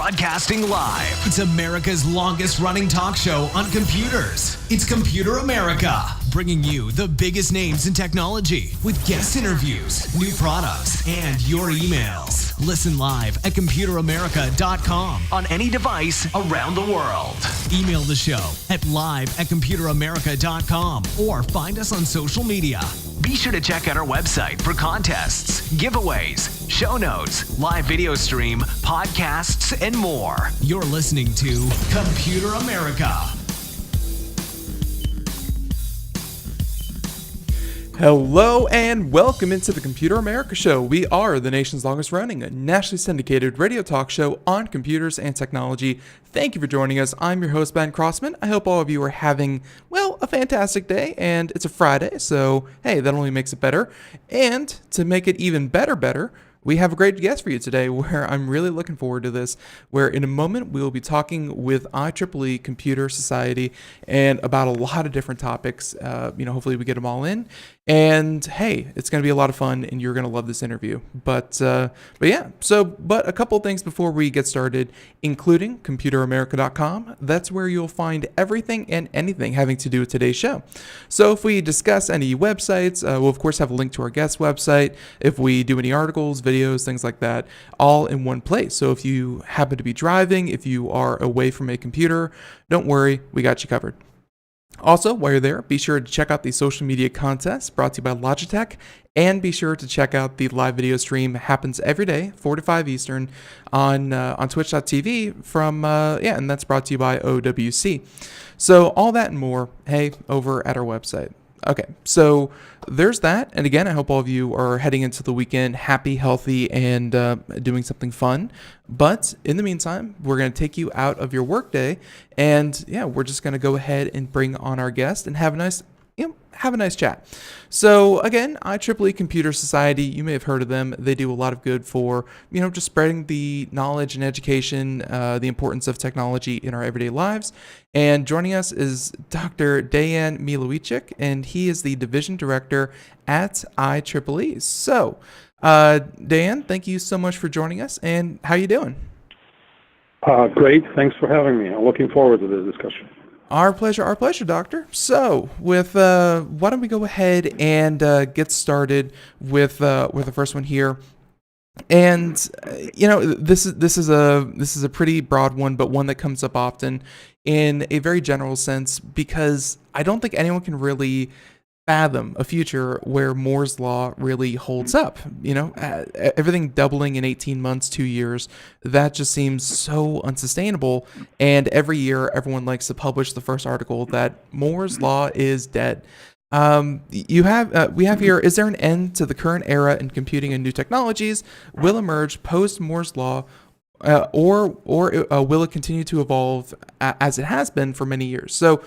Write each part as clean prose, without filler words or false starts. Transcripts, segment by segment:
Broadcasting live. It's America's longest running talk show on computers. It's Computer America, bringing you the biggest names in technology with guest interviews, new products, and your emails. Listen live at computeramerica.com on any device around the world. Email the show at live@computeramerica.com or find us on social media. Be sure to check out our website for contests, giveaways, show notes, live video stream, podcasts, and more. You're listening to Computer America. Hello and welcome into the Computer America Show. We are the nation's longest running, nationally syndicated radio talk show on computers and technology. Thank you for joining us. I'm your host, Ben Crossman. I hope all of you are having, well, a fantastic day, and it's a Friday, so hey, that only makes it better. And to make it even better, we have a great guest for you today where I'm really looking forward to this, where in a moment we will be talking with IEEE Computer Society and about a lot of different topics. Hopefully we get them all in. And hey, it's going to be a lot of fun and you're going to love this interview. But a couple of things before we get started, including computeramerica.com. That's where you'll find everything and anything having to do with today's show. So if we discuss any websites, we'll of course have a link to our guest website. If we do any articles, videos, things like that, all in one place. So if you happen to be driving, if you are away from a computer, don't worry, we got you covered. Also, while you're there, be sure to check out the social media contests brought to you by Logitech, and be sure to check out the live video stream. It happens every day, 4 to 5 Eastern, on twitch.tv and that's brought to you by OWC. So all that and more, hey, over at our website. Okay, so there's that. And again, I hope all of you are heading into the weekend happy, healthy, and doing something fun. But in the meantime, we're going to take you out of your workday, and we're just going to go ahead and bring on our guest and have a nice chat. So again, IEEE Computer Society, you may have heard of them. They do a lot of good for, just spreading the knowledge and education, the importance of technology in our everyday lives. And joining us is Dr. Dejan Milojicic, and he is the Division Director at IEEE. So, Dejan, thank you so much for joining us, and how you doing? Great. Thanks for having me. I'm looking forward to this discussion. Our pleasure, Doctor. So, why don't we go ahead and get started with the first one here? And this is a pretty broad one, but one that comes up often in a very general sense, because I don't think anyone can really fathom a future where Moore's law really holds up. Everything doubling in 18 months, 2 years, that just seems so unsustainable. And every year, everyone likes to publish the first article that Moore's law is dead. We have here, is there an end to the current era in computing and new technologies will emerge post Moore's law, or will it continue to evolve as it has been for many years? So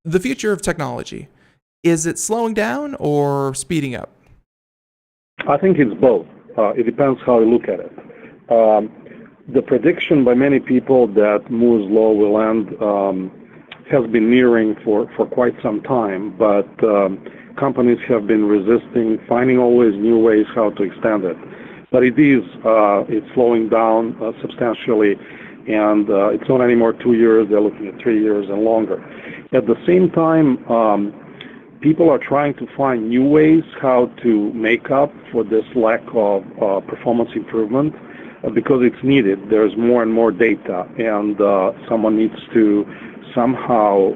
the future of technology, is it slowing down or speeding up? I think it's both. It depends how you look at it. The prediction by many people that Moore's law will end has been nearing for quite some time, but companies have been resisting, finding always new ways how to extend it. But it's slowing down substantially, and it's not anymore 2 years. They're looking at 3 years and longer. At the same time, people are trying to find new ways how to make up for this lack of performance improvement because it's needed. There's more and more data, and someone needs to somehow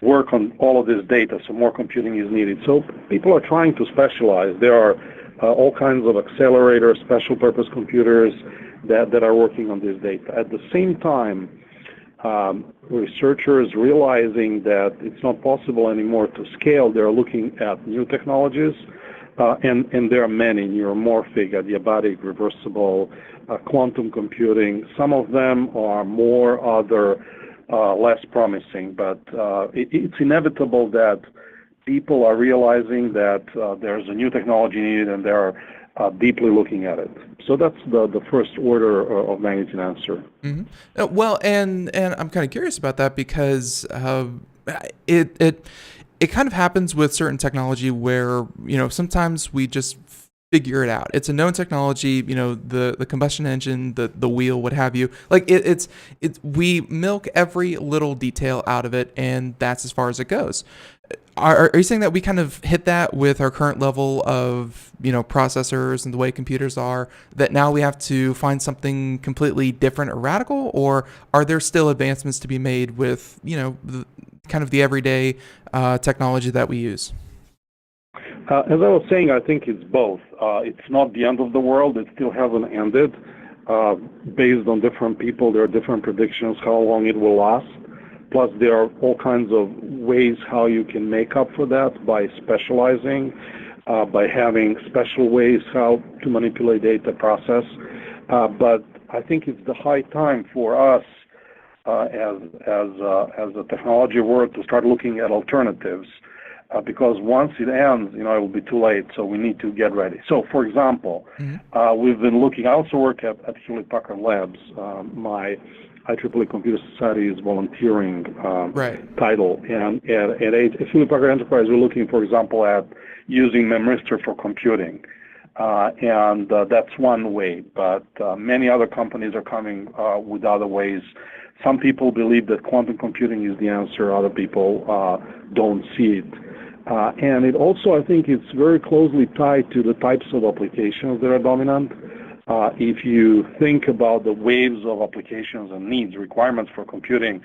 work on all of this data, so more computing is needed. So people are trying to specialize. There are all kinds of accelerators, special purpose computers that are working on this data. At the same time, researchers realizing that it's not possible anymore to scale, they're looking at new technologies, and there are many: neuromorphic, adiabatic, reversible, quantum computing. Some of them are more, other less promising, but it's inevitable that people are realizing that there's a new technology needed, and they're deeply looking at it. So that's the first order of magnitude answer. Mm-hmm. Well, and I'm kind of curious about that because it kind of happens with certain technology where sometimes we just figure it out. It's a known technology, the combustion engine, the wheel, what have you. Like it's we milk every little detail out of it, and that's as far as it goes. Are you saying that we kind of hit that with our current level of processors and the way computers are, that now we have to find something completely different or radical, or are there still advancements to be made with kind of the everyday technology that we use? As I was saying, I think it's both. It's not the end of the world. It still hasn't ended. Based on different people, there are different predictions how long it will last. Plus, there are all kinds of ways how you can make up for that by specializing, by having special ways how to manipulate data process. But I think it's the high time for us as a technology world to start looking at alternatives. Because once it ends, it will be too late. So we need to get ready. So, for example, we've been looking. I also work at Hewlett Packard Labs. My IEEE Computer Society is volunteering title, and at Hewlett Packard Enterprise, we're looking, for example, at using memristor for computing, and that's one way. But many other companies are coming with other ways. Some people believe that quantum computing is the answer. Other people don't see it. And it also, I think, it's very closely tied to the types of applications that are dominant. If you think about the waves of applications and needs, requirements for computing,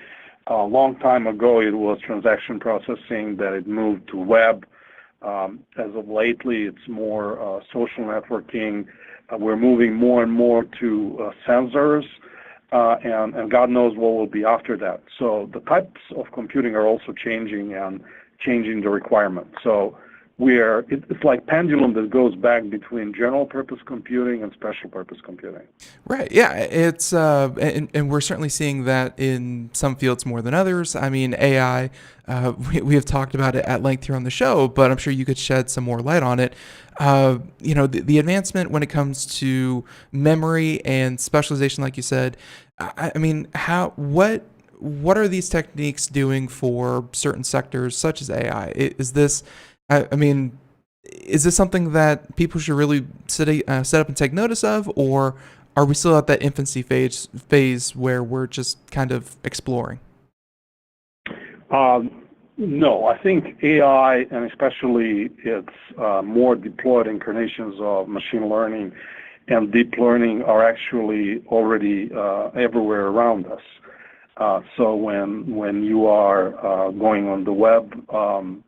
a long time ago it was transaction processing, that it moved to web. As of lately, it's more social networking. We're moving more and more to sensors, and God knows what will be after that. So the types of computing are also changing and changing the requirements. So it's like pendulum that goes back between general purpose computing and special purpose computing. Right. Yeah. It's and we're certainly seeing that in some fields more than others. I mean, AI. We have talked about it at length here on the show, but I'm sure you could shed some more light on it. The advancement when it comes to memory and specialization, like you said. I mean, what are these techniques doing for certain sectors such as AI? Is this something that people should really set up and take notice of, or are we still at that infancy phase where we're just kind of exploring? No, I think AI, and especially its more deployed incarnations of machine learning and deep learning, are actually already everywhere around us. So when you are going on the web and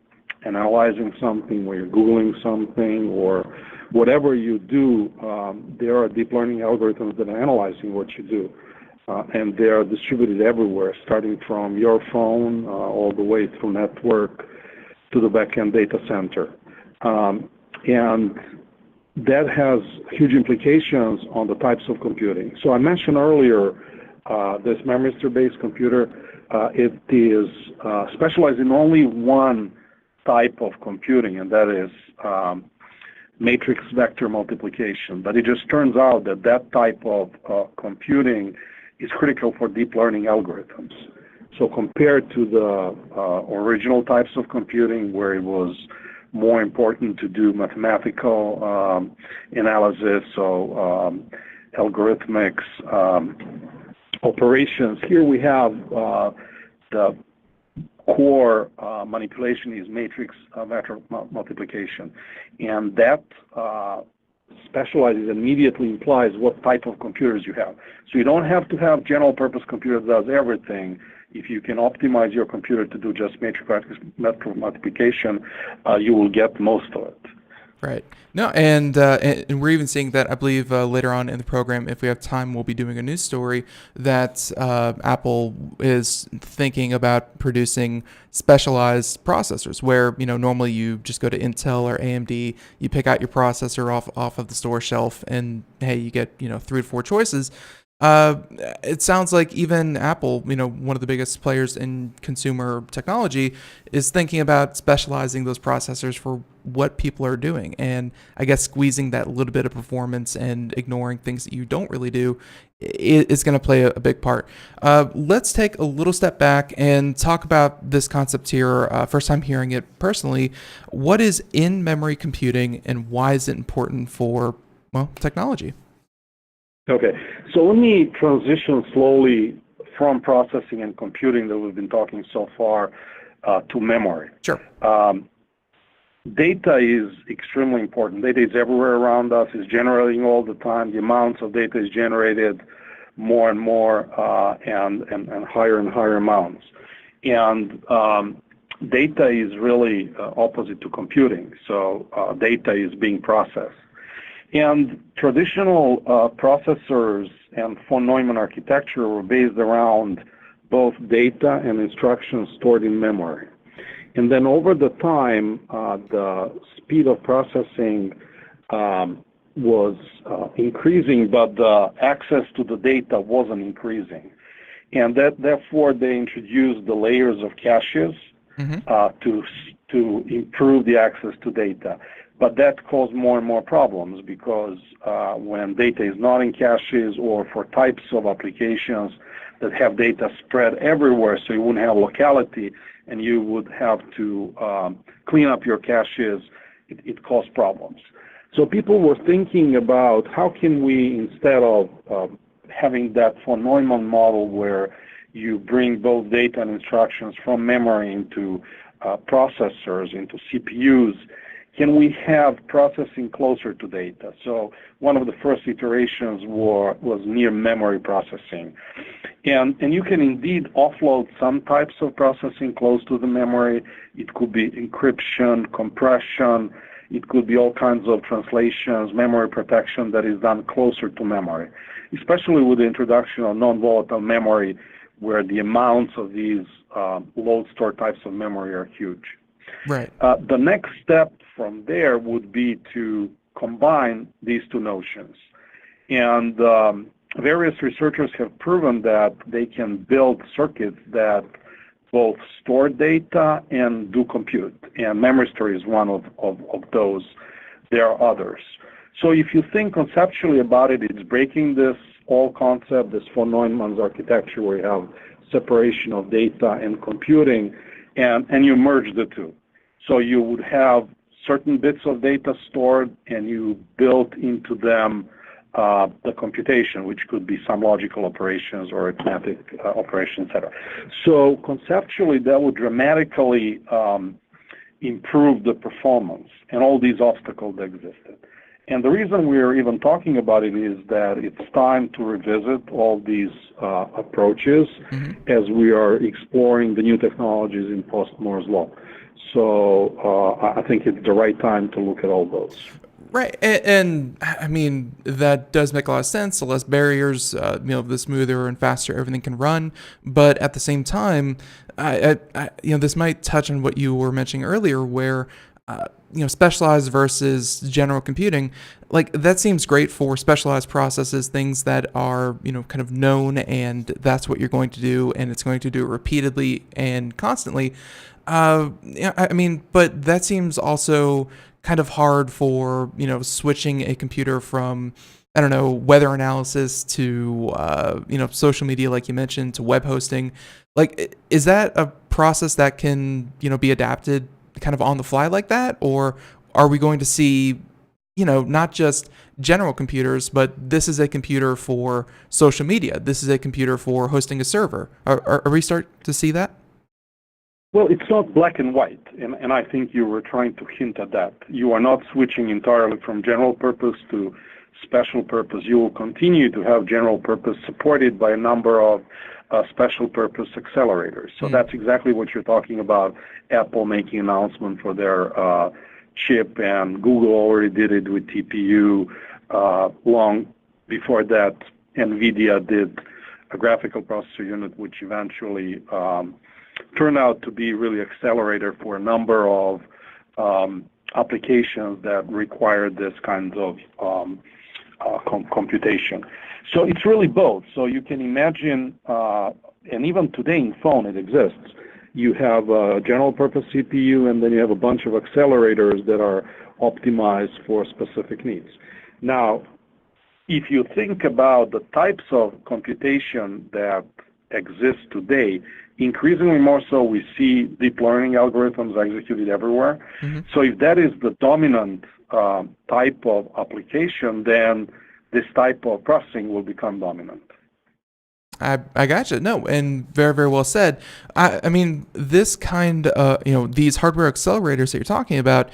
analyzing something, or you're Googling something, or whatever you do, there are deep learning algorithms that are analyzing what you do. And they are distributed everywhere, starting from your phone all the way through network to the backend data center. And that has huge implications on the types of computing. So I mentioned earlier this memristor-based computer. It is specialized in only one type of computing, and that is matrix vector multiplication. But it just turns out that that type of computing is critical for deep learning algorithms. So compared to the original types of computing, where it was more important to do mathematical analysis, so algorithmics operations, here we have the core manipulation is matrix vector multiplication, and that specializes immediately implies what type of computers you have. So you don't have to have general purpose computer that does everything. If you can optimize your computer to do just matrix vector multiplication, you will get most of it. Right. No, and we're even seeing that, I believe, later on in the program, if we have time, we'll be doing a news story that Apple is thinking about producing specialized processors where, normally you just go to Intel or AMD, you pick out your processor off of the store shelf, and hey, you get, 3 to 4 choices. It sounds like even Apple, one of the biggest players in consumer technology, is thinking about specializing those processors for what people are doing. And I guess squeezing that little bit of performance and ignoring things that you don't really do is going to play a big part. Let's take a little step back and talk about this concept here. First time hearing it personally. What is in-memory computing and why is it important for, well, technology? Okay, so let me transition slowly from processing and computing that we've been talking so far to memory. Sure. Data is extremely important. Data is everywhere around us, is generating all the time. The amounts of data is generated more and more and higher and higher amounts. And data is really opposite to computing. So data is being processed. And traditional processors and von Neumann architecture were based around both data and instructions stored in memory. And then over the time, the speed of processing was increasing, but the access to the data wasn't increasing. And therefore, they introduced the layers of caches to improve the access to data. But that caused more and more problems because when data is not in caches or for types of applications that have data spread everywhere, so you wouldn't have locality and you would have to clean up your caches, it caused problems. So people were thinking about how can we, instead of having that von Neumann model where you bring both data and instructions from memory into processors, into CPUs, can we have processing closer to data? So one of the first iterations was near memory processing. And you can indeed offload some types of processing close to the memory. It could be encryption, compression. It could be all kinds of translations, memory protection that is done closer to memory, especially with the introduction of non-volatile memory where the amounts of these load store types of memory are huge. Right. The next step from there would be to combine these two notions. And various researchers have proven that they can build circuits that both store data and do compute. And memory store is one of those. There are others. So if you think conceptually about it, it's breaking this whole concept, this von Neumann's architecture where you have separation of data and computing, and you merge the two. So you would have certain bits of data stored and you built into them the computation, which could be some logical operations or arithmetic operations, etc. So conceptually, that would dramatically improve the performance and all these obstacles that existed. And the reason we're even talking about it is that it's time to revisit all these approaches as we are exploring the new technologies in post-Moore's law. So I think it's the right time to look at all those. Right, and I mean that does make a lot of sense. The less barriers, the smoother and faster everything can run. But at the same time, this might touch on what you were mentioning earlier, where specialized versus general computing. Like that seems great for specialized processes, things that are kind of known, and that's what you're going to do, and it's going to do it repeatedly and constantly. But that seems also kind of hard for, switching a computer from, weather analysis to, social media, like you mentioned, to web hosting. Like, is that a process that can, be adapted kind of on the fly like that? Or are we going to see, not just general computers, but this is a computer for social media. This is a computer for hosting a server. Are we starting to see that? Well, it's not black and white, and I think you were trying to hint at that. You are not switching entirely from general purpose to special purpose. You will continue to have general purpose supported by a number of special purpose accelerators. So that's exactly what you're talking about, Apple making an announcement for their chip, and Google already did it with TPU. Long before that, NVIDIA did a graphical processor unit, which eventually turned out to be really accelerator for a number of applications that require this kind of computation. So it's really both. So you can imagine, and even today in phone it exists, you have a general purpose CPU, and then you have a bunch of accelerators that are optimized for specific needs. Now, if you think about the types of computation that exist today, increasingly more so we see deep learning algorithms executed everywhere. Mm-hmm. So if that is the dominant type of application, then this type of processing will become dominant. I gotcha. No, and very, very well said. I mean, this kind of, these hardware accelerators that you're talking about,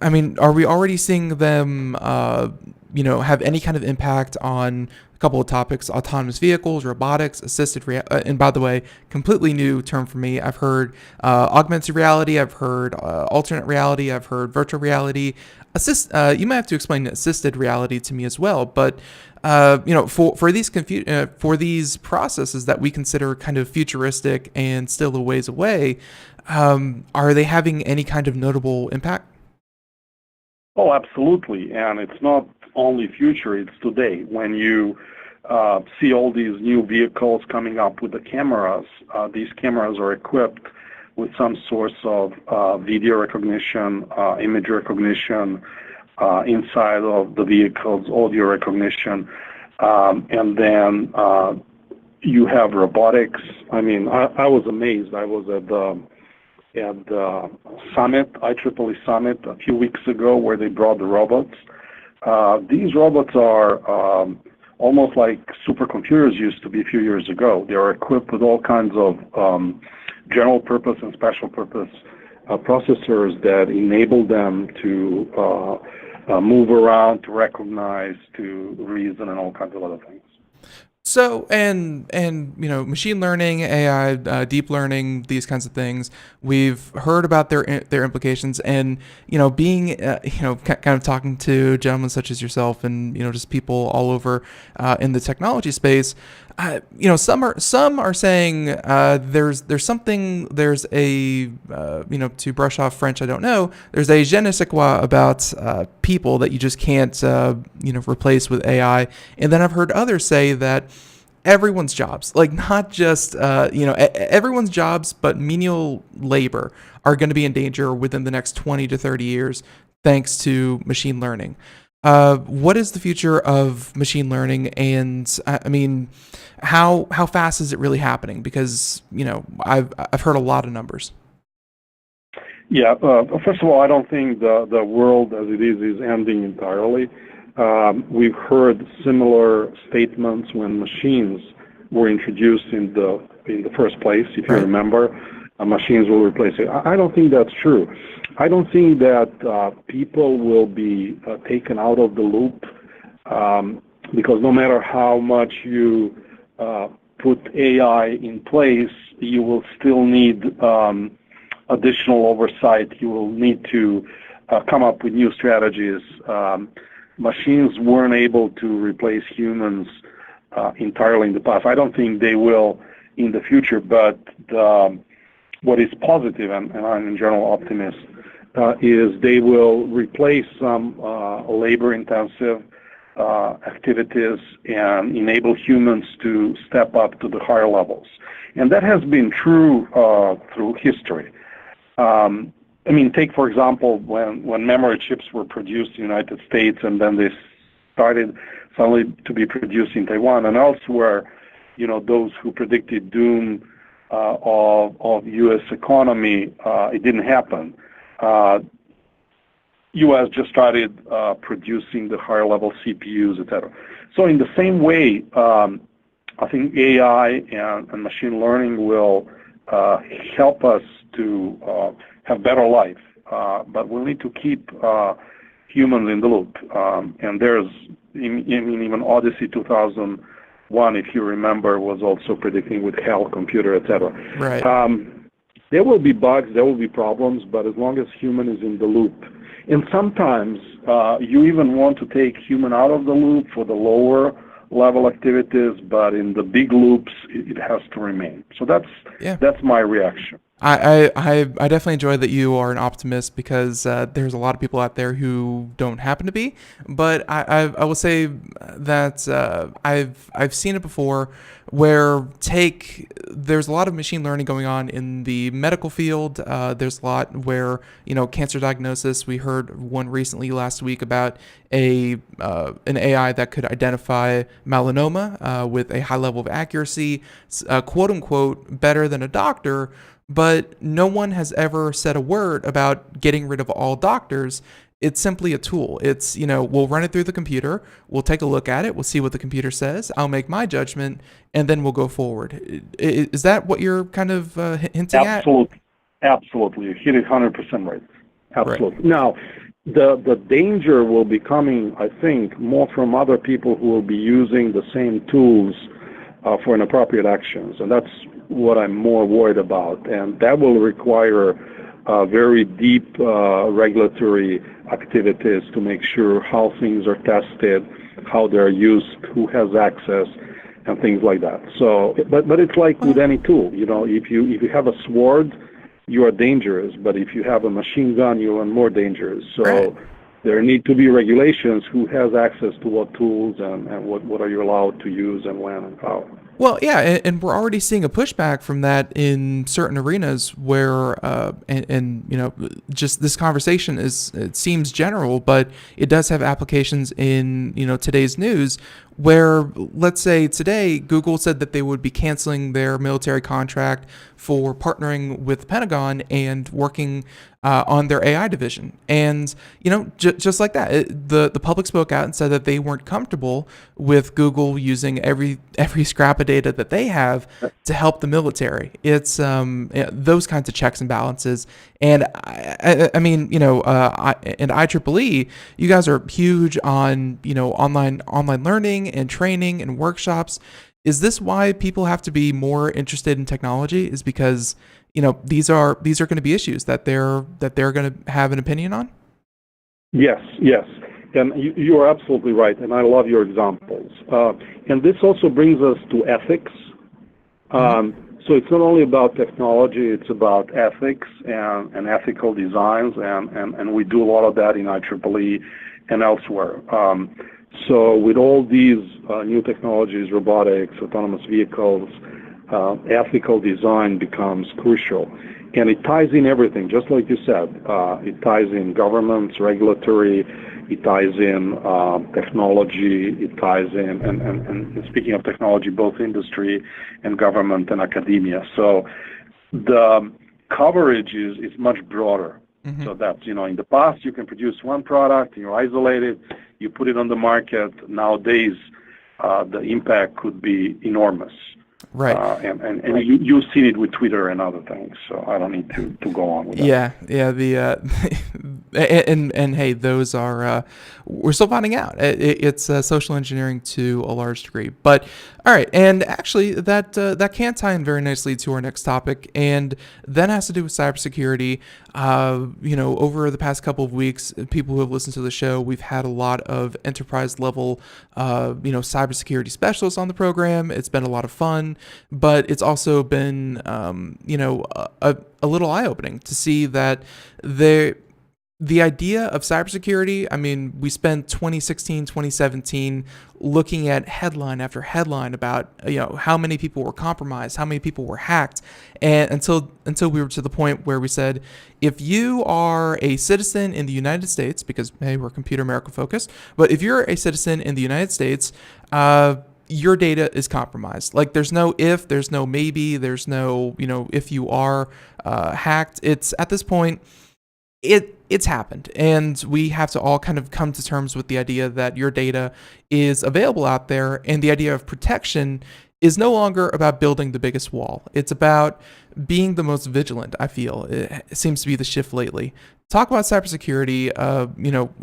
I mean, are we already seeing them, have any kind of impact on a couple of topics: autonomous vehicles, robotics, assisted and by the way, completely new term for me. I've heard augmented reality, I've heard alternate reality, I've heard virtual reality. You might have to explain assisted reality to me as well, but for these processes that we consider kind of futuristic and still a ways away, are they having any kind of notable impact? Oh, absolutely. And it's not only future, it's today. When you see all these new vehicles coming up with the cameras, these cameras are equipped with some source of video recognition, image recognition, inside of the vehicles, audio recognition, and then you have robotics. I mean, I was amazed. I was at the summit, IEEE summit a few weeks ago, where they brought the robots. These robots are almost like supercomputers used to be a few years ago. They are equipped with all kinds of general purpose and special purpose processors that enable them to move around, to recognize, to reason, and all kinds of other things. So, and machine learning, AI, deep learning, these kinds of things, we've heard about their implications, and being kind of talking to gentlemen such as yourself, and just people all over in the technology space. Some are saying there's a to brush off French, I don't know, there's a je ne sais quoi about people that you just can't replace with AI. And then I've heard others say that everyone's jobs, like not just everyone's jobs, but menial labor are going to be in danger within the next 20 to 30 years thanks to machine learning. What is the future of machine learning, and I mean, how fast is it really happening? Because I've heard a lot of numbers. Yeah. First of all, I don't think the world as it is ending entirely. We've heard similar statements when machines were introduced in the first place. If you remember, machines will replace it. I don't think that's true. I don't think that people will be taken out of the loop because no matter how much you put AI in place, you will still need additional oversight. You will need to come up with new strategies. Machines weren't able to replace humans entirely in the past. I don't think they will in the future, but what is positive, and I'm in general optimist, is they will replace some labor-intensive activities and enable humans to step up to the higher levels. And that has been true through history. I mean, take, for example, when memory chips were produced in the United States and then they started suddenly to be produced in Taiwan and elsewhere, those who predicted doom of U.S. economy, it didn't happen. U.S. just started producing the higher level CPUs, etc. So in the same way, I think AI and machine learning will help us to have better life, but we'll need to keep humans in the loop. And there's, even Odyssey 2001, if you remember, was also predicting with HAL computer, etc. Right. There will be bugs, there will be problems, but as long as human is in the loop. And sometimes you even want to take human out of the loop for the lower level activities, but in the big loops, it has to remain. So that's my reaction. I definitely enjoy that you are an optimist because there's a lot of people out there who don't happen to be. But I will say that I've seen it before where there's a lot of machine learning going on in the medical field. There's a lot where, cancer diagnosis. We heard one recently last week about an AI that could identify melanoma with a high level of accuracy, quote unquote, better than a doctor. But no one has ever said a word about getting rid of all doctors. It's simply a tool. It's, we'll run it through the computer. We'll take a look at it. We'll see what the computer says. I'll make my judgment, and then we'll go forward. Is that what you're kind of hinting at? Absolutely. You hit it 100% right. Absolutely. Right. Now, the danger will be coming, I think, more from other people who will be using the same tools for inappropriate actions, and that's what I'm more worried about, and that will require very deep regulatory activities to make sure how things are tested, how they're used, who has access, and things like that. So, but it's like with any tool, if you have a sword, you are dangerous, but if you have a machine gun, you are more dangerous. So. Right. There need to be regulations who has access to what tools and what are you allowed to use and when and how. Well, yeah, and we're already seeing a pushback from that in certain arenas where, just this conversation it seems general, but it does have applications in, today's news where, let's say today, Google said that they would be canceling their military contract for partnering with the Pentagon and working on their AI division. And, just like that, the public spoke out and said that they weren't comfortable with Google using every scrap of data that they have to help the military. It's those kinds of checks and balances. And I mean, and IEEE, you guys are huge on, online learning and training and workshops. Is this why people have to be more interested in technology? Is because these are going to be issues that they're going to have an opinion on? Yes, and you are absolutely right, and I love your examples. And this also brings us to ethics. So it's not only about technology; it's about ethics and ethical designs, and we do a lot of that in IEEE and elsewhere. So with all these new technologies, robotics, autonomous vehicles, ethical design becomes crucial. And it ties in everything, just like you said. It ties in governments, regulatory, it ties in technology, it ties in, and speaking of technology, both industry and government and academia. So the coverage is much broader. Mm-hmm. So that's, in the past you can produce one product, you're isolated, you put it on the market. Nowadays, the impact could be enormous. Right. And you've seen it with Twitter and other things, so I don't need to go on with that. Yeah. And hey, those are we're still finding out. It's social engineering to a large degree. But all right, and actually that can tie in very nicely to our next topic, and that has to do with cybersecurity. Over the past couple of weeks, people who have listened to the show, we've had a lot of enterprise level, cybersecurity specialists on the program. It's been a lot of fun, but it's also been, a little eye-opening to see that the idea of cybersecurity, I mean, we spent 2016, 2017 looking at headline after headline about, how many people were compromised, how many people were hacked, and until we were to the point where we said, if you are a citizen in the United States, because, hey, we're Computer America focused, but if you're a citizen in the United States, your data is compromised. Like, there's no if, there's no maybe, there's no, if you are hacked. It's at this point, it's happened, and we have to all kind of come to terms with the idea that your data is available out there, and the idea of protection is no longer about building the biggest wall. It's about being the most vigilant, I feel. It seems to be the shift lately. Talk about cybersecurity,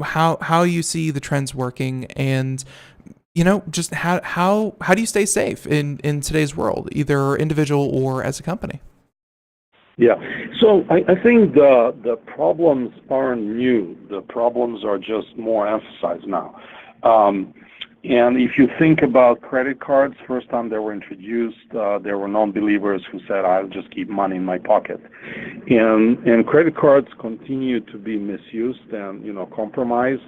how you see the trends working, and just how do you stay safe in today's world, either individual or as a company? Yeah, so I think the problems aren't new. The problems are just more emphasized now. And if you think about credit cards, first time they were introduced, there were non-believers who said, "I'll just keep money in my pocket." And credit cards continue to be misused and, compromised.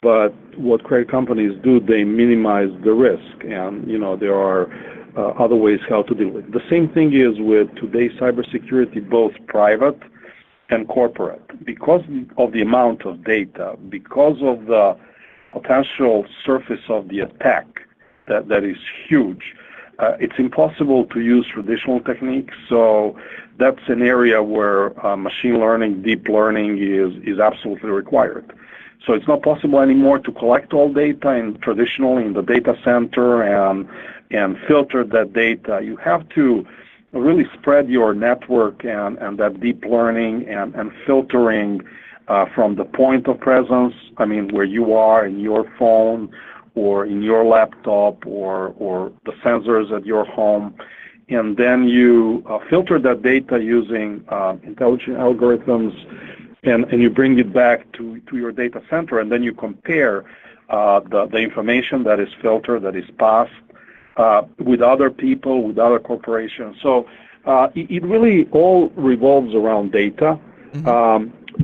But what credit companies do, they minimize the risk. And, there are other ways how to deal with it. The same thing is with today's cybersecurity, both private and corporate. Because of the amount of data, because of the potential surface of the attack that is huge, it's impossible to use traditional techniques. So that's an area where machine learning, deep learning is absolutely required. So it's not possible anymore to collect all data traditionally in the data center and filter that data. You have to really spread your network and that deep learning and filtering from the point of presence, where you are in your phone or in your laptop or the sensors at your home. And then you filter that data using intelligent algorithms, and you bring it back to your data center, and then you compare the information that is filtered, that is passed, with other people, with other corporations. So it really all revolves around data.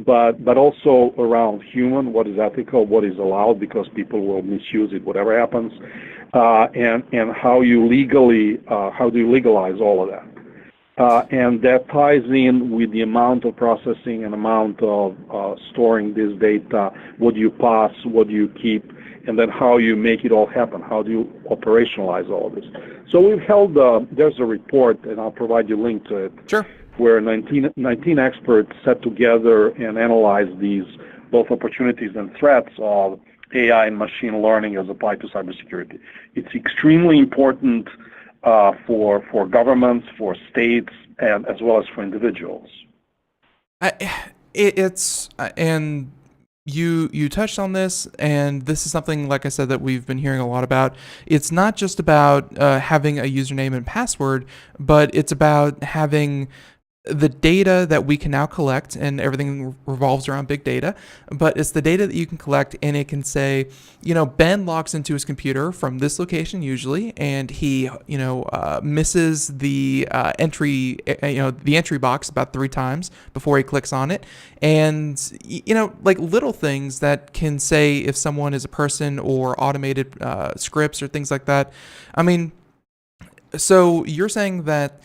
But also around human, what is ethical, what is allowed, because people will misuse it, whatever happens, and how do you legalize all of that? And that ties in with the amount of processing and amount of storing this data, what do you pass, what do you keep, and then how you make it all happen, how do you operationalize all of this. So we've held, there's a report, and I'll provide you a link to it. Sure. Where 19 experts sat together and analyzed these both opportunities and threats of AI and machine learning as applied to cybersecurity. It's extremely important for governments, for states, and as well as for individuals. And you touched on this, and this is something, like I said, that we've been hearing a lot about. It's not just about having a username and password, but it's about having the data that we can now collect, and everything revolves around big data, but it's the data that you can collect, and it can say, Ben logs into his computer from this location usually, and he, misses the entry box about 3 times before he clicks on it. And, like little things that can say if someone is a person, or automated scripts or things like that. So you're saying that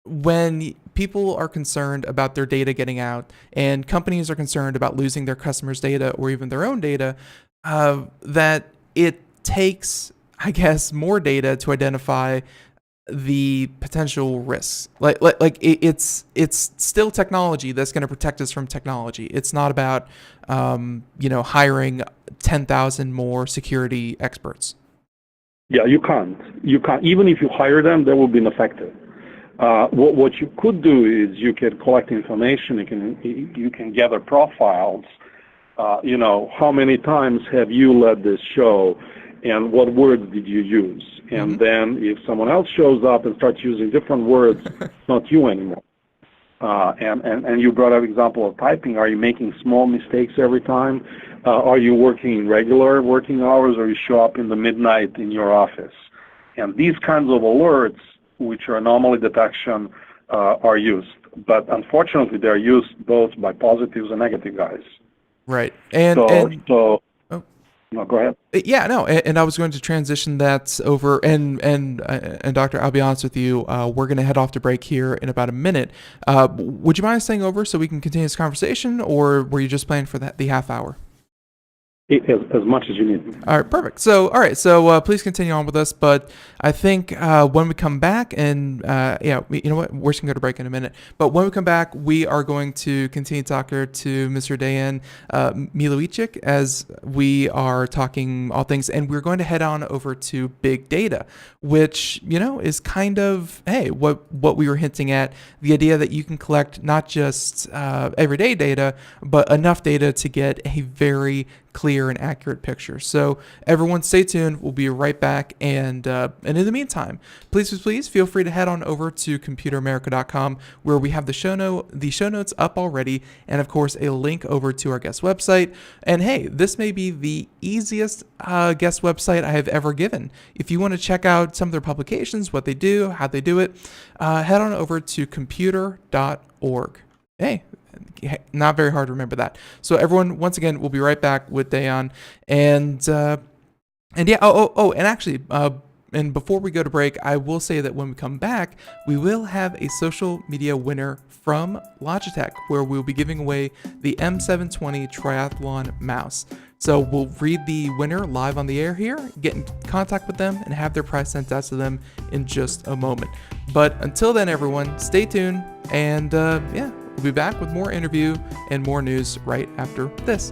when people are concerned about their data getting out, and companies are concerned about losing their customers' data or even their own data, that it takes, I guess, more data to identify the potential risks. It's still technology that's going to protect us from technology. It's not about hiring 10,000 more security experts. Yeah, you can't. Even if you hire them, they will be ineffective. What you could do is you can collect information. You can gather profiles. How many times have you led this show, and what words did you use? And then if someone else shows up and starts using different words, it's not you anymore. And you brought up example of typing. Are you making small mistakes every time? Are you working regular working hours, or you show up in the midnight in your office? And these kinds of alerts, which are anomaly detection, are used. But unfortunately, they're used both by positives and negative guys. Right. No, go ahead. Yeah, no, and I was going to transition that over, and Doctor, I'll be honest with you, we're going to head off to break here in about a minute. Would you mind staying over so we can continue this conversation, or were you just planning for the half hour? As much as you need. All right, perfect. So, please continue on with us. But I think when we come back, and you know what, we're just gonna go to break in a minute. But when we come back, we are going to continue talking to Mr. Dejan Milojicic as we are talking all things, and we're going to head on over to big data, which is kind of what we were hinting at, the idea that you can collect not just everyday data, but enough data to get a very clear and accurate picture. So everyone stay tuned. We'll be right back. And in the meantime, please feel free to head on over to computeramerica.com, where we have the show notes up already, and of course a link over to our guest website. And hey, this may be the easiest guest website I have ever given. If you want to check out some of their publications, what they do, how they do it, head on over to computer.org. Hey, not very hard to remember that. So everyone, once again, we'll be right back with Dejan. And yeah, and actually, and before we go to break, I will say that when we come back, we will have a social media winner from Logitech, where we'll be giving away the M720 Triathlon mouse. So we'll read the winner live on the air here, get in contact with them, and have their prize sent out to them in just a moment. But until then, everyone, stay tuned, and yeah, we'll be back with more interview and more news right after this.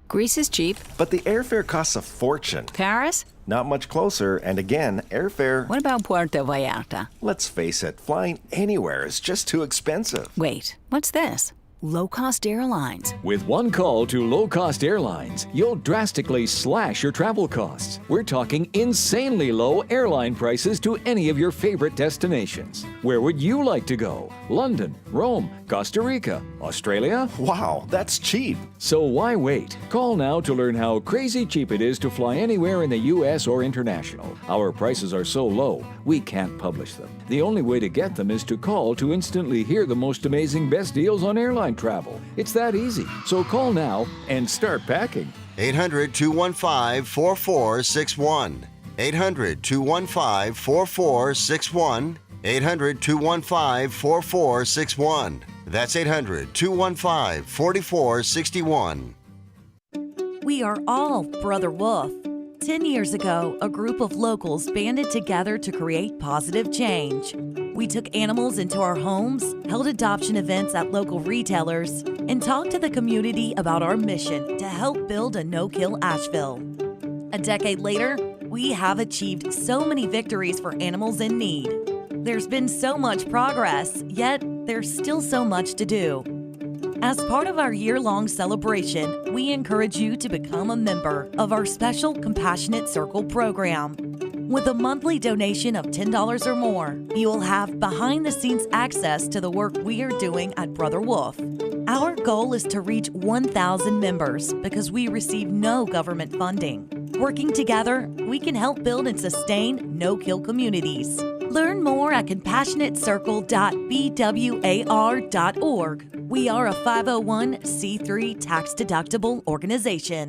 Greece is cheap. But the airfare costs a fortune. Paris? Not much closer, and again, airfare... What about Puerto Vallarta? Let's face it, flying anywhere is just too expensive. Wait, what's this? Low-cost airlines. With one call to low-cost airlines, you'll drastically slash your travel costs. We're talking insanely low airline prices to any of your favorite destinations. Where would you like to go? London, Rome, Costa Rica, Australia? Wow, that's cheap. So why wait? Call now to learn how crazy cheap it is to fly anywhere in the U.S. or international. Our prices are so low, we can't publish them. The only way to get them is to call to instantly hear the most amazing best deals on airline travel. It's that easy. So call now and start packing. 800-215-4461. 800-215-4461. 800-215-4461. That's 800-215-4461. We are all Brother Wolf. 10 years ago, a group of locals banded together to create positive change. We took animals into our homes, held adoption events at local retailers, and talked to the community about our mission to help build a no-kill Asheville. A decade later, we have achieved so many victories for animals in need. There's been so much progress, yet there's still so much to do. As part of our year-long celebration, we encourage you to become a member of our special Compassionate Circle program. With a monthly donation of $10 or more, you will have behind-the-scenes access to the work we are doing at Brother Wolf. Our goal is to reach 1,000 members because we receive no government funding. Working together, we can help build and sustain no-kill communities. Learn more at compassionatecircle.bwar.org. We are a 501c3 tax-deductible organization.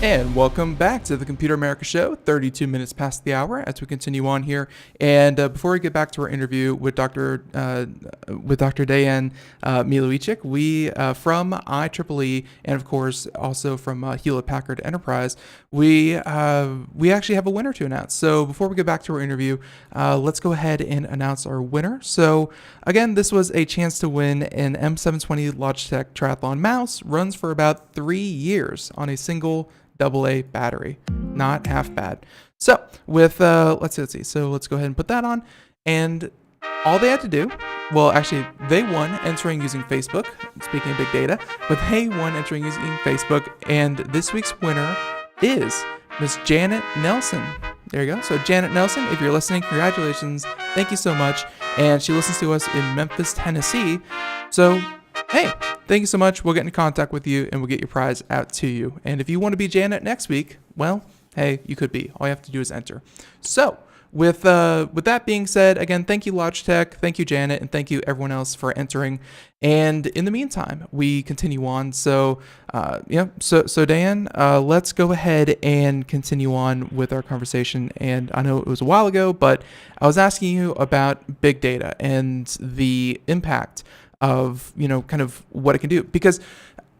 And welcome back to the Computer America Show, 32 minutes past the hour as we continue on here. And before we get back to our interview with Dr. Dejan Milojicic, we from IEEE and of course also from Hewlett-Packard Enterprise, we actually have a winner to announce. So before we get back to our interview, let's go ahead and announce our winner. So again, this was a chance to win an M720 Logitech Triathlon mouse. Runs for about 3 years on a single AA battery. Not half bad. So with let's see. So let's go ahead and put that on. And all they had to do, well, actually, they won entering using Facebook. Speaking of big data, but they won entering using Facebook. And this week's winner is Miss Janet Nelson. There you go. So Janet Nelson, if you're listening, congratulations. Thank you so much. And she listens to us in Memphis, Tennessee. So hey, thank you so much. We'll get in contact with you and we'll get your prize out to you. And if you want to be Janet next week, well, hey, you could be. All you have to do is enter. So with that being said, again, thank you Logitech, thank you Janet, and thank you everyone else for entering. And in the meantime, we continue on. So so Dan, let's go ahead and continue on with our conversation. And I know it was a while ago, but I was asking you about big data and the impact of, kind of what it can do. Because,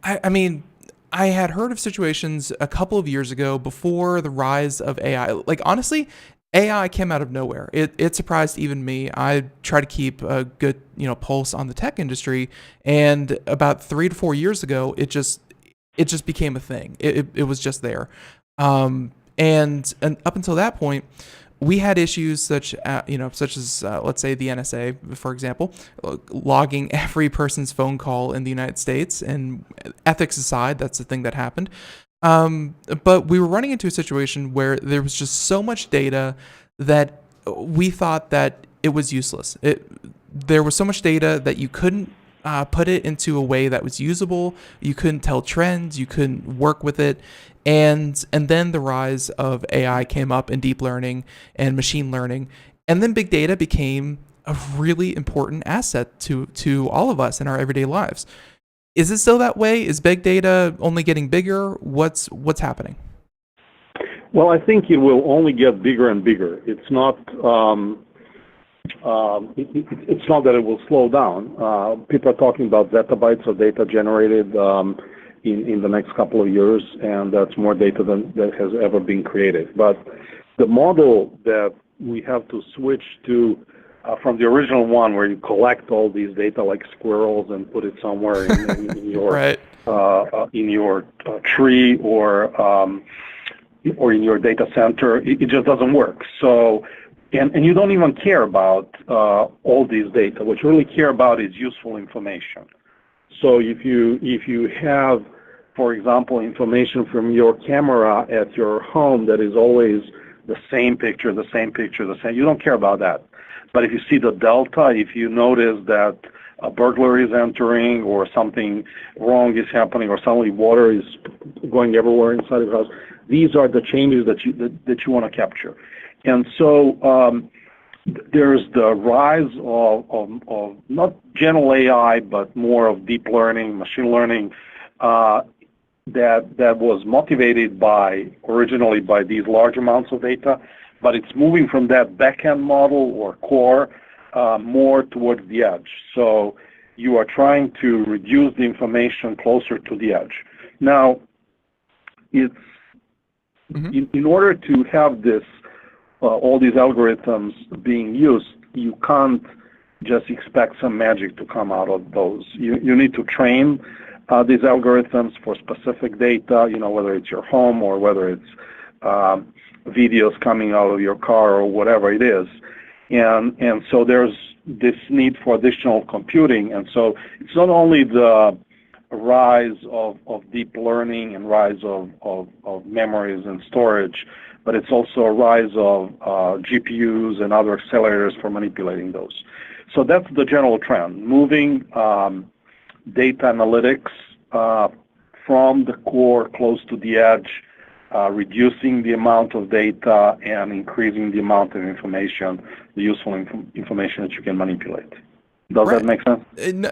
I mean, I had heard of situations a couple of years ago before the rise of AI. Like, honestly, AI came out of nowhere. It surprised even me. I try to keep a good, pulse on the tech industry. And about 3 to 4 years ago, it just became a thing. It was just there. And up until that point, we had issues such as let's say the NSA, for example, logging every person's phone call in the United States. And ethics aside, that's the thing that happened. But we were running into a situation where there was just so much data that we thought that it was useless. There was so much data that you couldn't put it into a way that was usable. You couldn't tell trends. You couldn't work with it. And then the rise of AI came up, and deep learning and machine learning. And then big data became a really important asset to all of us in our everyday lives. Is it still that way? Is big data only getting bigger? What's happening? Well, I think it will only get bigger and bigger. It's not. It's not that it will slow down. People are talking about zettabytes of data generated in the next couple of years, and that's more data than that has ever been created. But the model that we have to switch to from the original one, where you collect all these data like squirrels and put it somewhere in your right. In your tree or in your data center, it just doesn't work. So. And you don't even care about all these data. What you really care about is useful information. So if you have, for example, information from your camera at your home that is always the same picture, you don't care about that. But if you see the delta, if you notice that a burglar is entering or something wrong is happening or suddenly water is going everywhere inside of your house, these are the changes that you want to capture. And so there's the rise of not general AI, but more of deep learning, machine learning, that was motivated originally by these large amounts of data, but it's moving from that back-end model or core more towards the edge. So you are trying to reduce the information closer to the edge. Now, it's in order to have this. All these algorithms being used, you can't just expect some magic to come out of those. You need to train these algorithms for specific data, whether it's your home or whether it's videos coming out of your car or whatever it is. And so there's this need for additional computing. And so it's not only the rise of deep learning and rise of memories and storage, but it's also a rise of GPUs and other accelerators for manipulating those. So that's the general trend, moving data analytics from the core close to the edge, reducing the amount of data and increasing the amount of information, the useful information that you can manipulate. Does that make sense?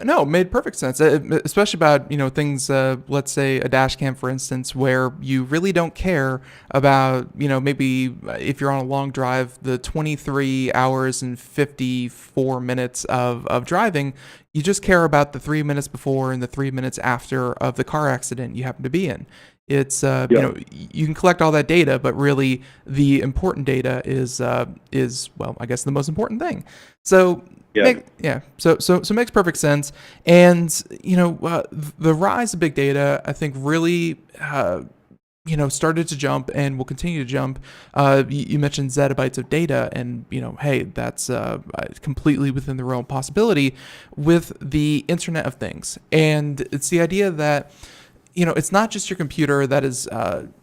No, it made perfect sense, especially about, things, let's say a dash cam, for instance, where you really don't care about, maybe if you're on a long drive, the 23 hours and 54 minutes of driving, you just care about the 3 minutes before and the 3 minutes after of the car accident you happen to be in. It's, you can collect all that data, but really the important data is, well, I guess the most important thing. So, So makes perfect sense. And, the rise of big data, I think really, started to jump and will continue to jump. You mentioned zettabytes of data and, hey, that's completely within the realm of possibility with the Internet of Things. And it's the idea that, it's not just your computer that is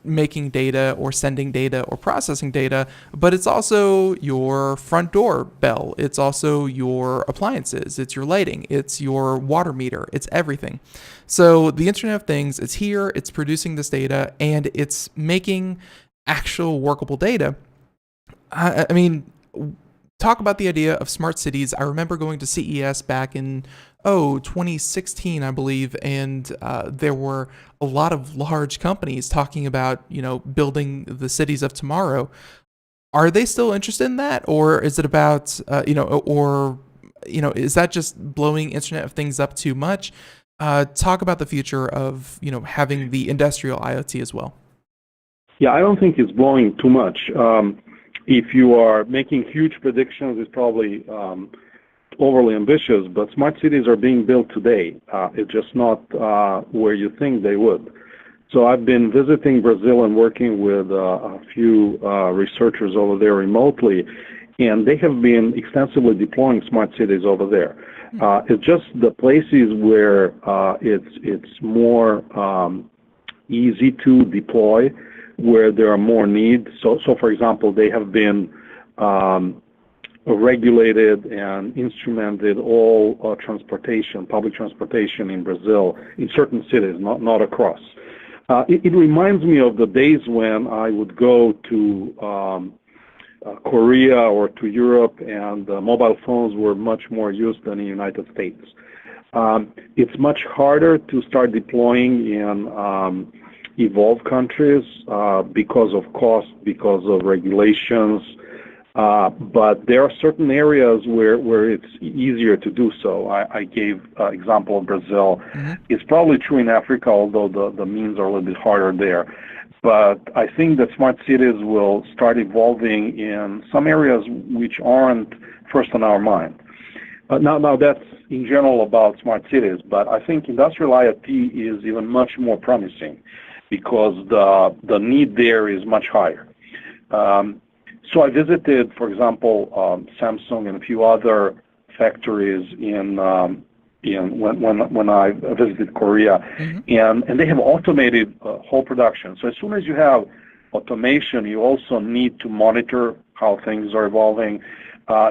making data or sending data or processing data, but it's also your front door bell. It's also your appliances. It's your lighting. It's your water meter. It's everything. So the Internet of Things, it's here, it's producing this data, and it's making actual workable data. I mean, talk about the idea of smart cities. I remember going to CES back in 2016, I believe, and there were a lot of large companies talking about, building the cities of tomorrow. Are they still interested in that, or is it about, is that just blowing Internet of Things up too much? Talk about the future of, having the industrial IoT as well. Yeah, I don't think it's blowing too much. If you are making huge predictions, it's probably overly ambitious, but smart cities are being built today. It's just not where you think they would. So I've been visiting Brazil and working with a few researchers over there remotely, and they have been extensively deploying smart cities over there. It's just the places where it's more easy to deploy, where there are more needs. So for example, they have been regulated and instrumented all transportation, public transportation in Brazil, in certain cities, not across. It reminds me of the days when I would go to Korea or to Europe, and mobile phones were much more used than in the United States. It's much harder to start deploying in evolved countries because of cost, because of regulations, but there are certain areas where it's easier to do so. I gave example of Brazil. It's probably true in Africa, although the means are a little bit harder there. But I think that smart cities will start evolving in some areas which aren't first on our mind. Now that's in general about smart cities, but I think industrial IoT is even much more promising because the need there is much higher. So I visited, for example, Samsung and a few other factories when I visited Korea, and they have automated whole production. So as soon as you have automation, you also need to monitor how things are evolving.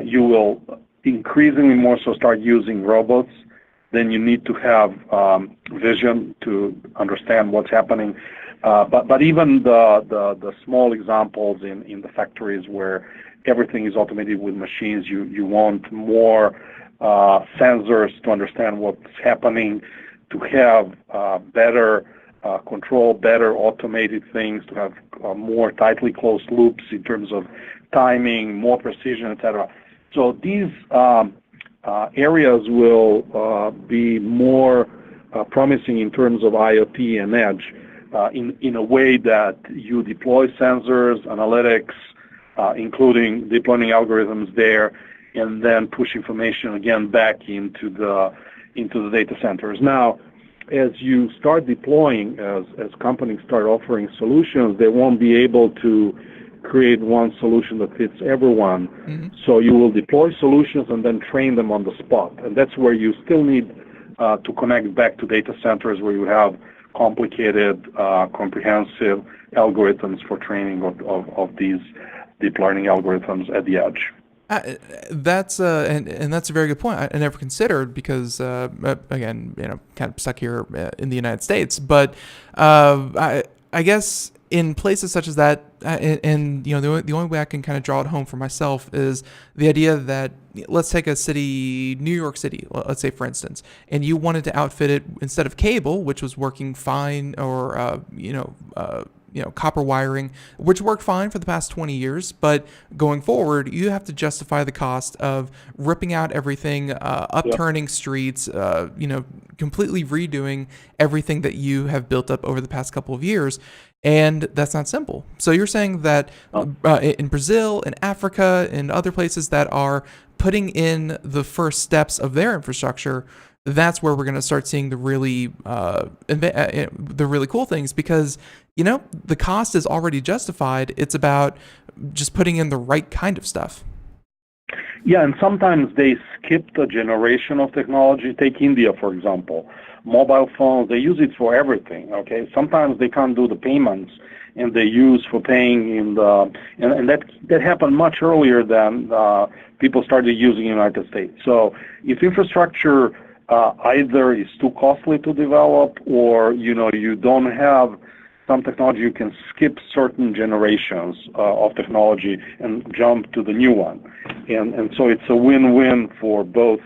You will increasingly more so start using robots. Then you need to have vision to understand what's happening. But even the small examples in the factories where everything is automated with machines, you want more sensors to understand what's happening, to have better control, better automated things, to have more tightly closed loops in terms of timing, more precision, etc. So these areas will be more promising in terms of IoT and edge in a way that you deploy sensors, analytics, including deep learning algorithms there, and then push information again back into the data centers. Now, as you start deploying, as companies start offering solutions, they won't be able to create one solution that fits everyone. So you will deploy solutions and then train them on the spot. And that's where you still need to connect back to data centers where you have complicated, comprehensive algorithms for training of these deep learning algorithms at the edge. That's a very good point. I never considered because again, kind of stuck here in the United States. But I guess in places such as that, and the only way I can kind of draw it home for myself is the idea that let's take a city, New York City, let's say for instance, and you wanted to outfit it instead of cable, which was working fine, or copper wiring, which worked fine for the past 20 years, but going forward, you have to justify the cost of ripping out everything, upturning streets, completely redoing everything that you have built up over the past couple of years. And that's not simple. So you're saying that in Brazil, in Africa, and other places that are putting in the first steps of their infrastructure, that's where we're going to start seeing the really cool things, because the cost is already justified. It's about just putting in the right kind of stuff. Yeah, and sometimes they skipped a generation of technology. Take India, for example. Mobile phones, they use it for everything, okay? Sometimes they can't do the payments, and they use for paying and that happened much earlier than people started using in the United States. So if infrastructure either is too costly to develop, or you don't have some technology, you can skip certain generations of technology and jump to the new one. And so it's a win-win for both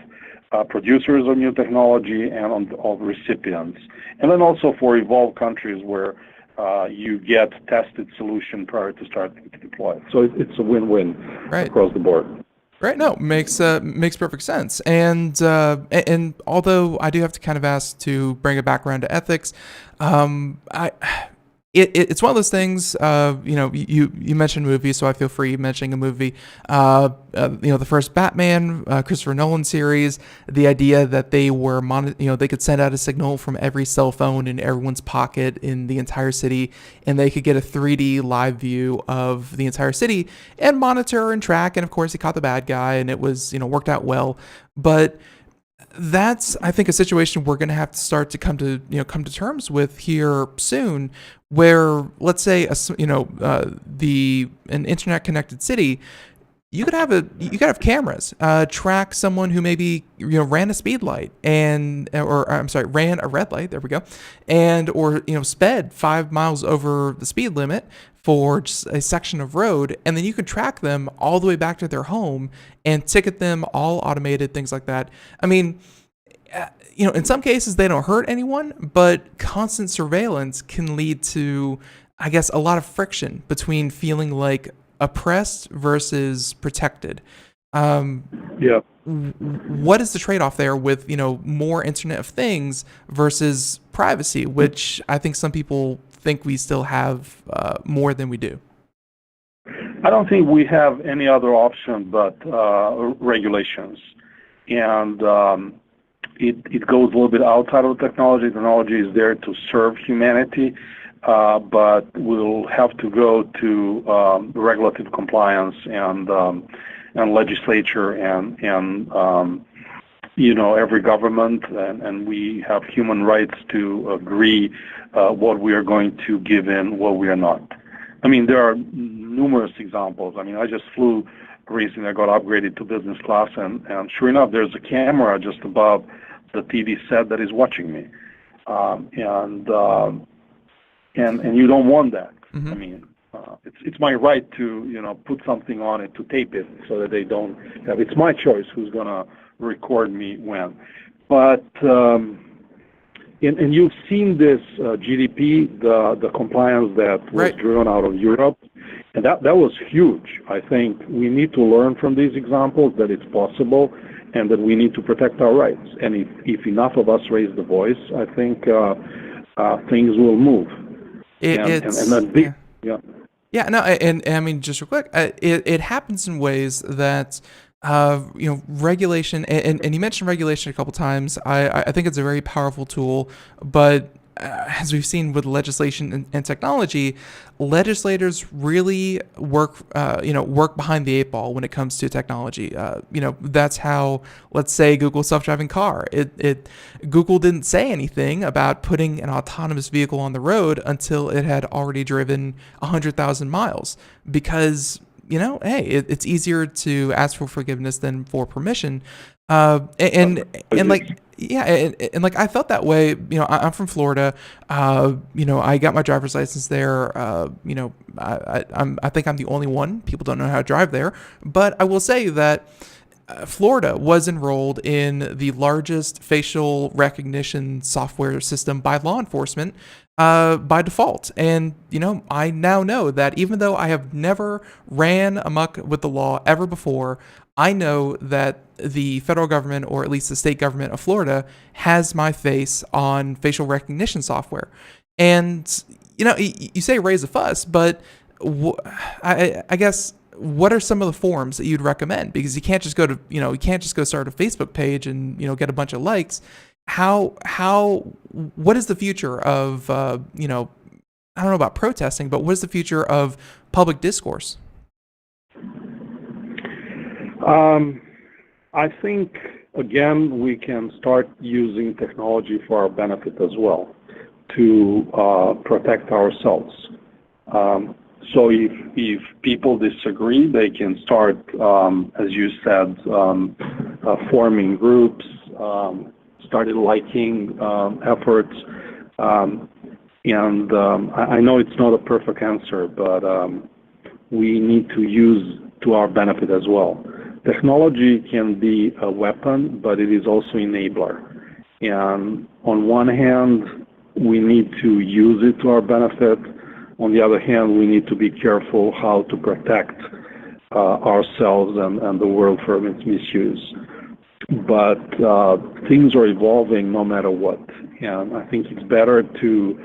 producers of new technology and of recipients. And then also for evolved countries where you get tested solution prior to starting to deploy. So it's a win-win across the board. Right. No, makes perfect sense. And although I do have to kind of ask to bring it back around to ethics, it's one of those things. You mentioned movies, so I feel free mentioning a movie. The first Batman, Christopher Nolan series. The idea that they were they could send out a signal from every cell phone in everyone's pocket in the entire city, and they could get a 3D live view of the entire city and monitor and track. And of course, he caught the bad guy, and it was worked out well. But that's, I think, a situation we're going to have to start to come to terms with here soon, where let's say an internet connected city, you could have cameras track someone who maybe ran a speed light ran a red light, there we go, or sped 5 miles over the speed limit for just a section of road, and then you can track them all the way back to their home and ticket them, all automated, things like that. I mean, in some cases they don't hurt anyone, but constant surveillance can lead to, I guess, a lot of friction between feeling like oppressed versus protected. What is the trade-off there with more Internet of Things versus privacy, which I think some people think we still have more than we do? I don't think we have any other option but regulations, and it goes a little bit outside of the technology. Technology is there to serve humanity, but we'll have to go to regulative compliance and legislature and every government, and we have human rights to agree what we are going to give in, what we are not. I mean, there are numerous examples. I mean, I just flew recently. I got upgraded to business class, and sure enough, there's a camera just above the TV set that is watching me, and you don't want that. Mm-hmm. I mean, it's my right to put something on it, to tape it so that they don't have. It's my choice who's gonna record me when. But and you've seen this GDP, the compliance that was driven out of Europe, and that was huge. I think we need to learn from these examples that it's possible, and that we need to protect our rights. And if enough of us raise the voice, I think things will move. Yeah, no, and I mean, just real quick, it happens in ways that, regulation, and you mentioned regulation a couple times. I think it's a very powerful tool, but as we've seen with legislation and technology, legislators really work behind the eight ball when it comes to technology. That's how, let's say, Google's self-driving car. Google didn't say anything about putting an autonomous vehicle on the road until it had already driven 100,000 miles, because it's easier to ask for forgiveness than for permission. And I felt that way. I'm from Florida. I got my driver's license there. I think I'm the only one. People don't know how to drive there. But I will say that Florida was enrolled in the largest facial recognition software system by law enforcement by default. And, I now know that even though I have never ran amok with the law ever before, I know that the federal government, or at least the state government of Florida, has my face on facial recognition software. And, you say raise a fuss, but I guess, what are some of the forums that you'd recommend? Because you can't just go start a Facebook page and, get a bunch of likes. What is the future of, I don't know about protesting, but what is the future of public discourse? I think, again, we can start using technology for our benefit as well, to protect ourselves. So if people disagree, they can start, as you said, forming groups, started liking efforts. And I know it's not a perfect answer, but we need to use to our benefit as well. Technology can be a weapon, but it is also enabler. And on one hand, we need to use it to our benefit. On the other hand, we need to be careful how to protect ourselves and the world from its misuse. But things are evolving no matter what. And I think it's better to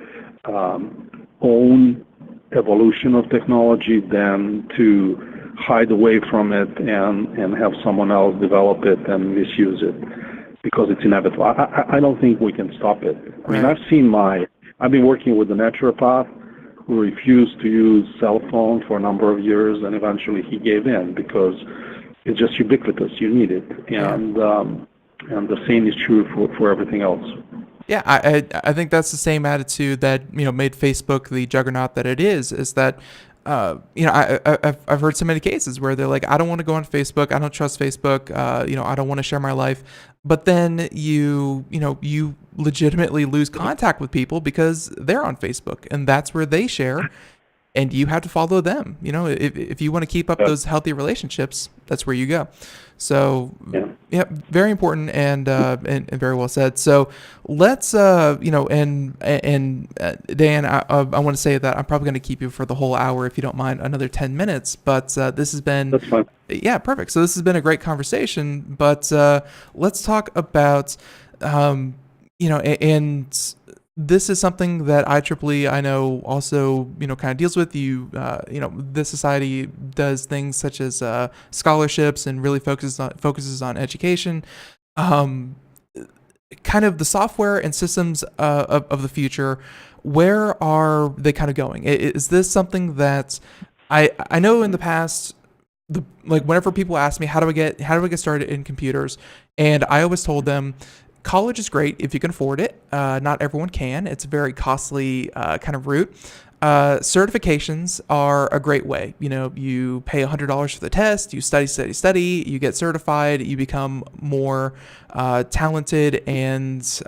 own evolution of technology than to hide away from it and have someone else develop it and misuse it because it's inevitable. I don't think we can stop it. I mean, I've been working with a naturopath who refused to use cell phone for a number of years, and eventually he gave in because it's just ubiquitous. You need it, and the same is true for everything else. Yeah, I think that's the same attitude that made Facebook the juggernaut that it is that I've heard so many cases where they're like, I don't want to go on Facebook, I don't trust Facebook, I don't want to share my life, but then you legitimately lose contact with people because they're on Facebook and that's where they share. And you have to follow them. If you want to keep up those healthy relationships, that's where you go. So, yeah, very important and very well said. So let's, Dan, I want to say that I'm probably going to keep you for the whole hour if you don't mind, another 10 minutes. But this has been, that's fine. Yeah, perfect. So this has been a great conversation. But let's talk about, and this is something that IEEE, I know, also, kind of deals with. This society does things such as scholarships and really focuses on education. Kind of the software and systems of the future, where are they kind of going? Is this something that I know in the past, whenever people ask me how do I get started in computers, and I always told them, college is great if you can afford it. Not everyone can. It's a very costly kind of route. Certifications are a great way. You pay $100 for the test, you study, you get certified, you become more talented and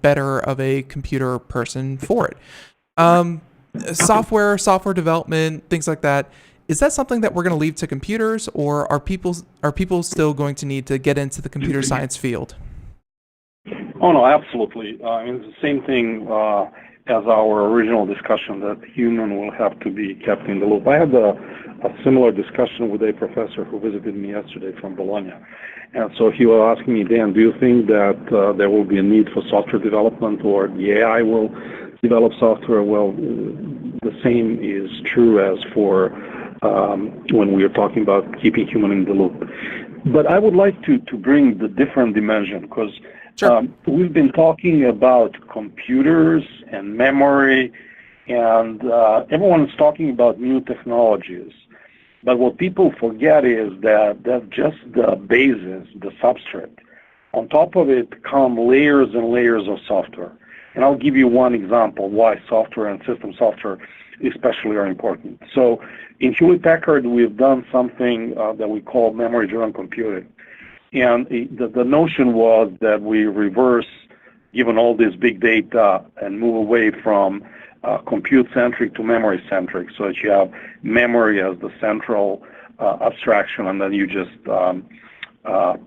better of a computer person for it. Software development, things like that. Is that something that we're going to leave to computers, or are people still going to need to get into the computer science field? Oh, no, absolutely. It's the same thing as our original discussion, that human will have to be kept in the loop. I had a similar discussion with a professor who visited me yesterday from Bologna. And so he was asking me, Dan, do you think that there will be a need for software development, or the AI will develop software? Well, the same is true as for when we are talking about keeping human in the loop. But I would like to bring the different dimension, because sure. We've been talking about computers and memory, and everyone is talking about new technologies. But what people forget is that that's just the basis, the substrate. On top of it come layers and layers of software. And I'll give you one example why software and system software especially are important. So in Hewlett-Packard, we've done something that we call memory-driven computing. And the notion was that we reverse, given all this big data, and move away from compute-centric to memory-centric, so that you have memory as the central abstraction, and then you just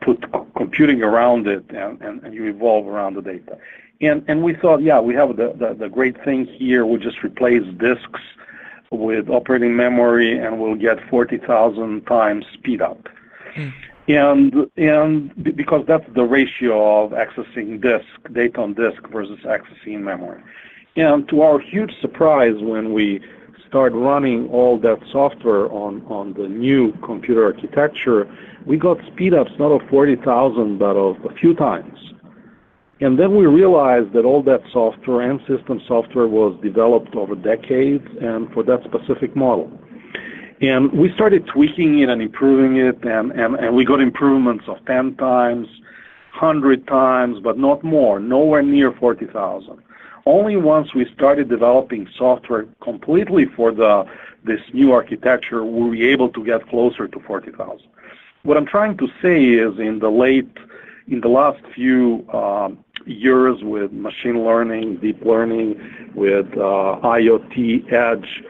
put computing around it, and you evolve around the data. And we thought, yeah, we have the great thing here. We'll just replace disks with operating memory, and we'll get 40,000 times speed up. And because that's the ratio of accessing data on disk versus accessing memory. And to our huge surprise, when we start running all that software on the new computer architecture, we got speed ups not of 40,000, but of a few times. And then we realized that all that software and system software was developed over decades and for that specific model. And we started tweaking it and improving it, and we got improvements of 10 times, 100 times, but not more, nowhere near 40,000. Only once we started developing software completely for this new architecture were we able to get closer to 40,000. What I'm trying to say is in the last few years with machine learning, deep learning, with IoT, edge,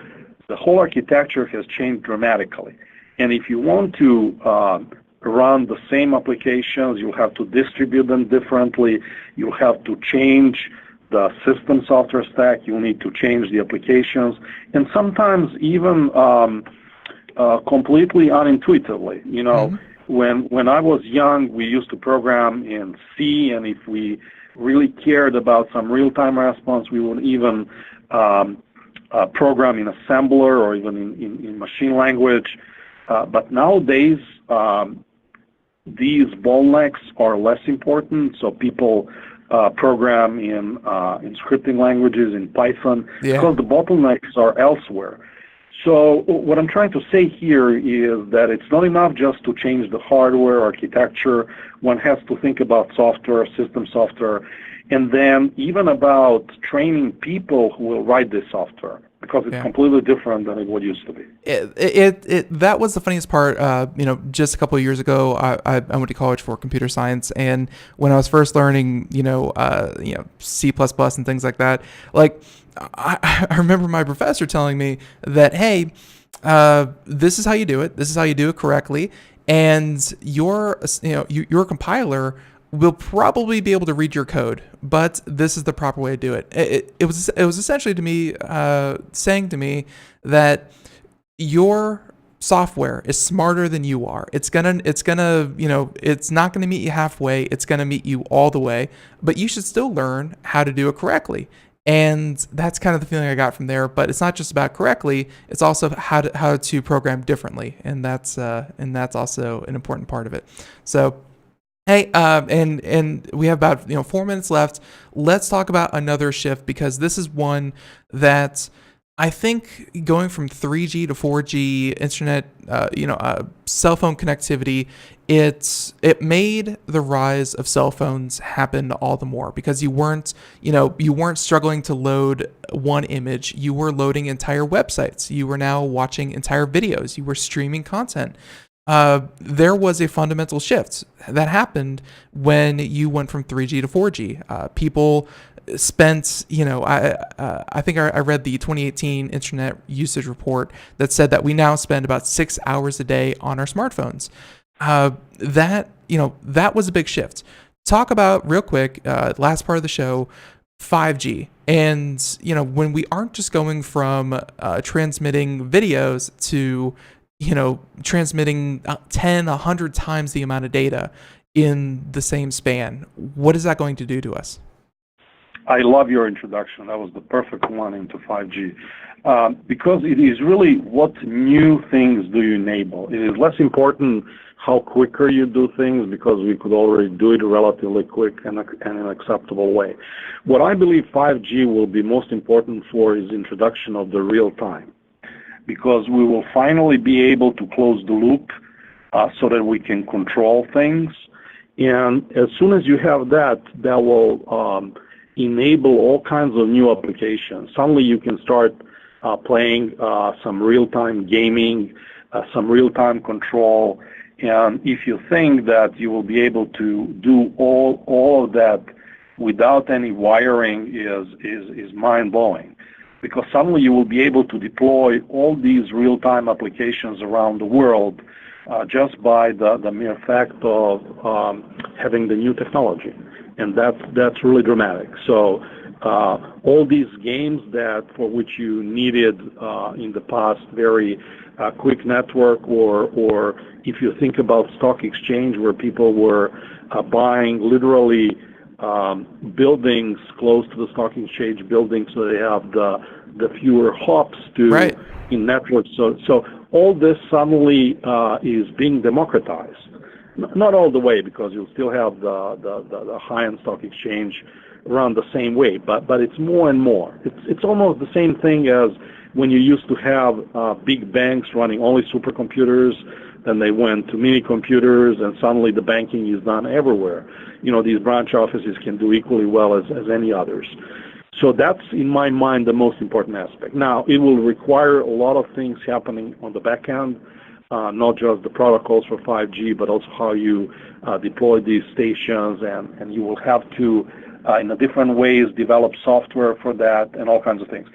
the whole architecture has changed dramatically. And if you want to run the same applications, you have to distribute them differently. You have to change the system software stack. You need to change the applications. And sometimes even completely unintuitively. When I was young, we used to program in C, and if we really cared about some real-time response, we would even program in assembler or even in machine language. But nowadays, these bottlenecks are less important. So people program in scripting languages, in Python, because the bottlenecks are elsewhere. So what I'm trying to say here is that it's not enough just to change the hardware architecture. One has to think about software, system software, and then even about training people who will write this software, because it's completely different than it what used to be. That was the funniest part. Just a couple of years ago, I went to college for computer science, and when I was first learning, C++ and things like that, like I remember my professor telling me that, hey, this is how you do it. This is how you do it correctly, and your compiler will probably be able to read your code, but this is the proper way to do it. It was essentially to me saying to me that your software is smarter than you are. It's not gonna meet you halfway. It's gonna meet you all the way, but you should still learn how to do it correctly. And that's kind of the feeling I got from there. But it's not just about correctly; it's also how to program differently, and that's also an important part of it. So. Hey, and we have about 4 minutes left. Let's talk about another shift, because this is one that I think going from 3G to 4G internet, cell phone connectivity, it made the rise of cell phones happen all the more, because you weren't struggling to load one image. You were loading entire websites. You were now watching entire videos. You were streaming content. There was a fundamental shift that happened when you went from 3G to 4G. People spent, I think I read the 2018 Internet Usage Report that said that we now spend about 6 hours a day on our smartphones. That was a big shift. Talk about, real quick, last part of the show, 5G. And, when we aren't just going from transmitting videos to transmitting 10, 100 times the amount of data in the same span. What is that going to do to us? I love your introduction. That was the perfect one into 5G. Because it is really what new things do you enable. It is less important how quicker you do things, because we could already do it relatively quick and in an acceptable way. What I believe 5G will be most important for is introduction of the real time, because we will finally be able to close the loop so that we can control things. And as soon as you have that, that will enable all kinds of new applications. Suddenly you can start playing some real-time gaming, some real-time control. And if you think that you will be able to do all of that without any wiring is mind-blowing. Because suddenly you will be able to deploy all these real-time applications around the world just by the mere fact of having the new technology. And that's really dramatic. So all these games for which you needed in the past very quick network, or if you think about stock exchange where people were buying literally buildings close to the stock exchange building, so they have the fewer hops in networks. So all this suddenly is being democratized. Not all the way, because you'll still have the high-end stock exchange run the same way, but it's more and more. It's almost the same thing as when you used to have big banks running only supercomputers. Then they went to mini computers, and suddenly the banking is done everywhere. These branch offices can do equally well as any others. So that's, in my mind, the most important aspect. Now, it will require a lot of things happening on the back end, not just the protocols for 5G, but also how you deploy these stations, and you will have to, in a different ways, develop software for that and all kinds of things.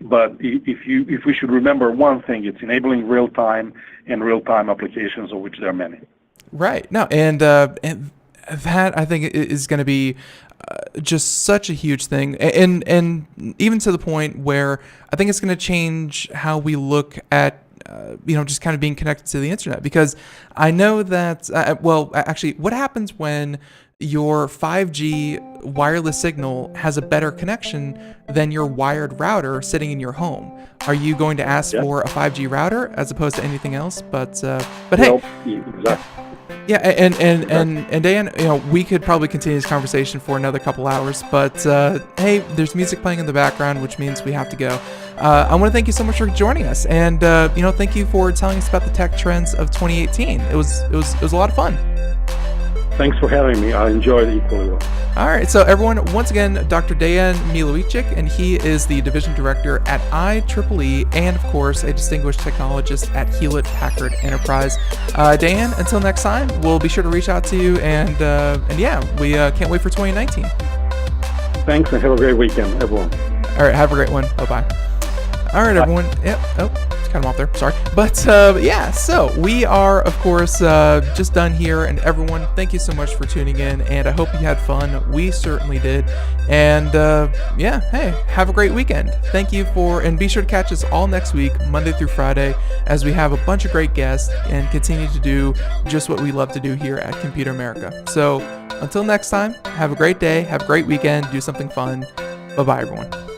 But if we should remember one thing, it's enabling real-time and real-time applications, of which there are many. Right. No, and that I think is going to be just such a huge thing, and even to the point where I think it's going to change how we look at just kind of being connected to the internet. Because I know that actually, what happens when your 5G wireless signal has a better connection than your wired router sitting in your home. Are you going to ask for a 5G router as opposed to anything else? But hey, exactly. Yeah, and Dejan, we could probably continue this conversation for another couple hours, but hey, there's music playing in the background, which means we have to go. I want to thank you so much for joining us, and thank you for telling us about the tech trends of 2018. It was a lot of fun. Thanks for having me. I enjoyed it equally well. All right, so everyone, once again, Dr. Dejan Milojicic, and he is the Division Director at IEEE, and of course, a distinguished technologist at Hewlett-Packard Enterprise. Dejan, until next time, we'll be sure to reach out to you, and yeah, we can't wait for 2019. Thanks, and have a great weekend, everyone. All right, have a great one. Bye-bye. All right, everyone. Yep. Oh, cut him off there. Sorry. But yeah, so we are, of course, just done here. And everyone, thank you so much for tuning in. And I hope you had fun. We certainly did. And yeah, hey, have a great weekend. Thank you and be sure to catch us all next week, Monday through Friday, as we have a bunch of great guests and continue to do just what we love to do here at Computer America. So until next time, have a great day. Have a great weekend. Do something fun. Bye-bye, everyone.